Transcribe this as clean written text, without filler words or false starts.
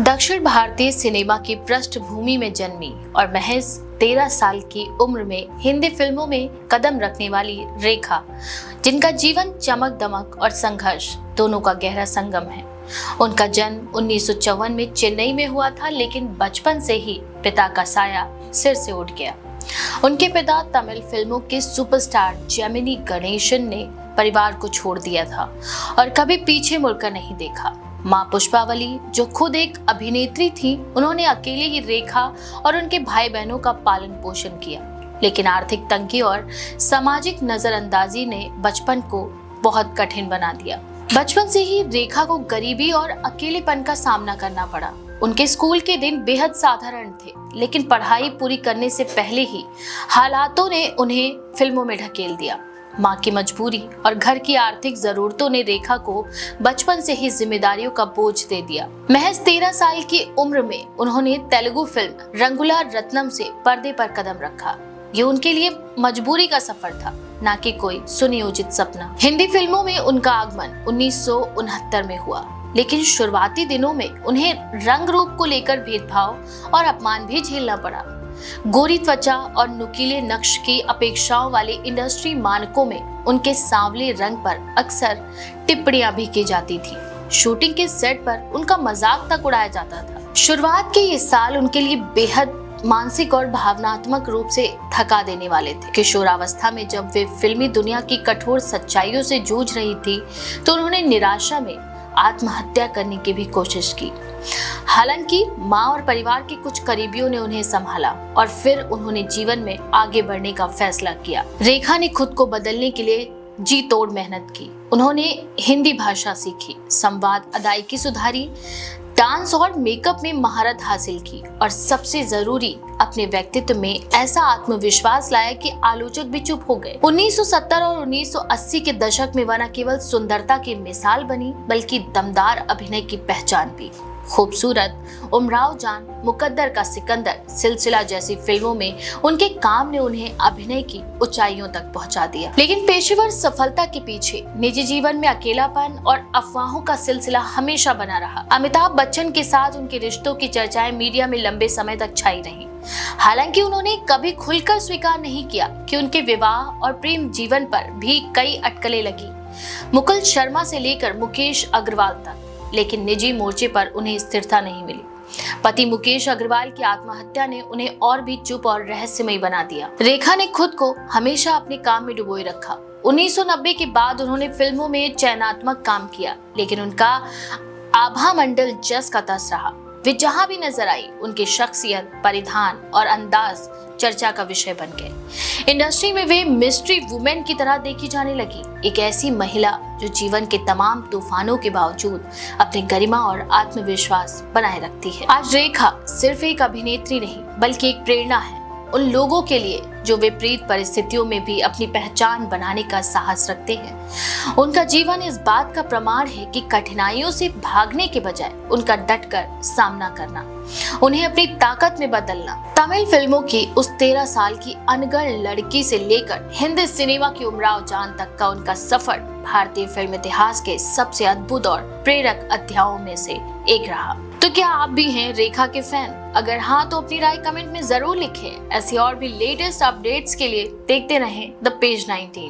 दक्षिण भारतीय सिनेमा की पृष्ठभूमि में जन्मी और महज 13 साल की उम्र में हिंदी फिल्मों में कदम रखने वाली रेखा, जिनका जीवन चमक दमक और संघर्ष दोनों का गहरा संगम है। उनका जन्म 1954 में चेन्नई में हुआ था, लेकिन बचपन से ही पिता का साया सिर से उठ गया। उनके पिता तमिल फिल्मों के सुपरस्टार जेमिनी गणेशन ने परिवार को छोड़ दिया था और कभी पीछे मुड़कर नहीं देखा। माँ पुष्पावली, जो खुद एक अभिनेत्री थी, उन्होंने अकेले ही रेखा और उनके भाई बहनों का पालन पोषण किया, लेकिन आर्थिक तंगी और सामाजिक नजरअंदाजी ने बचपन को बहुत कठिन बना दिया। बचपन से ही रेखा को गरीबी और अकेलेपन का सामना करना पड़ा। उनके स्कूल के दिन बेहद साधारण थे, लेकिन पढ़ाई पूरी करने से पहले ही हालातों ने उन्हें फिल्मों में ढकेल दिया। माँ की मजबूरी और घर की आर्थिक जरूरतों ने रेखा को बचपन से ही जिम्मेदारियों का बोझ दे दिया। महज 13 साल की उम्र में उन्होंने तेलुगु फिल्म रंगुला रत्नम से पर्दे पर कदम रखा। ये उनके लिए मजबूरी का सफर था, न कि कोई सुनियोजित सपना। हिंदी फिल्मों में उनका आगमन 1969 में हुआ, लेकिन शुरुआती दिनों में उन्हें रंग रूप को लेकर भेदभाव और अपमान भी झेलना पड़ा। गोरी त्वचा और नुकीले नक्श की अपेक्षाओं वाले इंडस्ट्री मानकों में उनके सांवले रंग पर अक्सर टिप्पणियां भी की जाती थी। शूटिंग के सेट पर उनका मजाक तक उड़ाया जाता था। शुरुआत के ये साल उनके लिए बेहद मानसिक और भावनात्मक रूप से थका देने वाले थे। किशोरावस्था में जब वे फिल्मी दुनिया की कठोर सच्चाइयों से जूझ रही थी, तो उन्होंने निराशा में आत्महत्या करने की भी कोशिश की। हालांकि माँ और परिवार के कुछ करीबियों ने उन्हें संभाला और फिर उन्होंने जीवन में आगे बढ़ने का फैसला किया। रेखा ने खुद को बदलने के लिए जी तोड़ मेहनत की। उन्होंने हिंदी भाषा सीखी, संवाद अदायगी सुधारी, डांस और मेकअप में महारत हासिल की और सबसे जरूरी, अपने व्यक्तित्व में ऐसा आत्मविश्वास लाया कि आलोचक भी चुप हो गए। 1970 और 1980 के दशक में वह न केवल सुंदरता की मिसाल बनी, बल्कि दमदार अभिनय की पहचान भी। खूबसूरत, उमराव जान, मुकद्दर का सिकंदर, सिलसिला जैसी फिल्मों में उनके काम ने उन्हें अभिनय की ऊंचाइयों तक पहुंचा दिया। लेकिन पेशेवर सफलता के पीछे निजी जीवन में अकेलापन और अफवाहों का सिलसिला हमेशा बना रहा। अमिताभ बच्चन के साथ उनके रिश्तों की चर्चाएं मीडिया में लंबे समय तक छाई रहीं। हालांकि उन्होंने कभी खुलकर स्वीकार नहीं किया कि उनके विवाह और प्रेम जीवन पर भी कई अटकलें लगी, मुकुल शर्मा से लेकर मुकेश अग्रवाल तक। लेकिन निजी मोर्चे पर उन्हें स्थिरता नहीं मिली। पति मुकेश अग्रवाल की आत्महत्या ने उन्हें और भी चुप और रहस्यमयी बना दिया। रेखा ने खुद को हमेशा अपने काम में डुबोए रखा। 1990 के बाद उन्होंने फिल्मों में चयनात्मक काम किया, लेकिन उनका आभा मंडल जस का तस रहा। वे जहां भी नजर आई, उनकी शख्सियत, परिधान और अंदाज चर्चा का विषय बन गए। इंडस्ट्री में वे मिस्ट्री वुमेन की तरह देखी जाने लगी, एक ऐसी महिला जो जीवन के तमाम तूफानों के बावजूद अपनी गरिमा और आत्मविश्वास बनाए रखती है। आज रेखा सिर्फ एक अभिनेत्री नहीं, बल्कि एक प्रेरणा है उन लोगों के लिए जो विपरीत परिस्थितियों में भी अपनी पहचान बनाने का साहस रखते हैं। उनका जीवन इस बात का प्रमाण है कि कठिनाइयों से भागने के बजाय उनका डटकर सामना करना, उन्हें अपनी ताकत में बदलना। तमिल फिल्मों की उस 13 साल की अनगढ़ लड़की से लेकर हिंदी सिनेमा की उमराव जान तक का उनका सफर भारतीय फिल्म इतिहास के सबसे अद्भुत और प्रेरक अध्यायों में से एक रहा। तो क्या आप भी हैं रेखा के फैन? अगर हाँ, तो अपनी राय कमेंट में जरूर लिखें। ऐसी और भी लेटेस्ट अपडेट्स के लिए देखते रहें द पेज 19।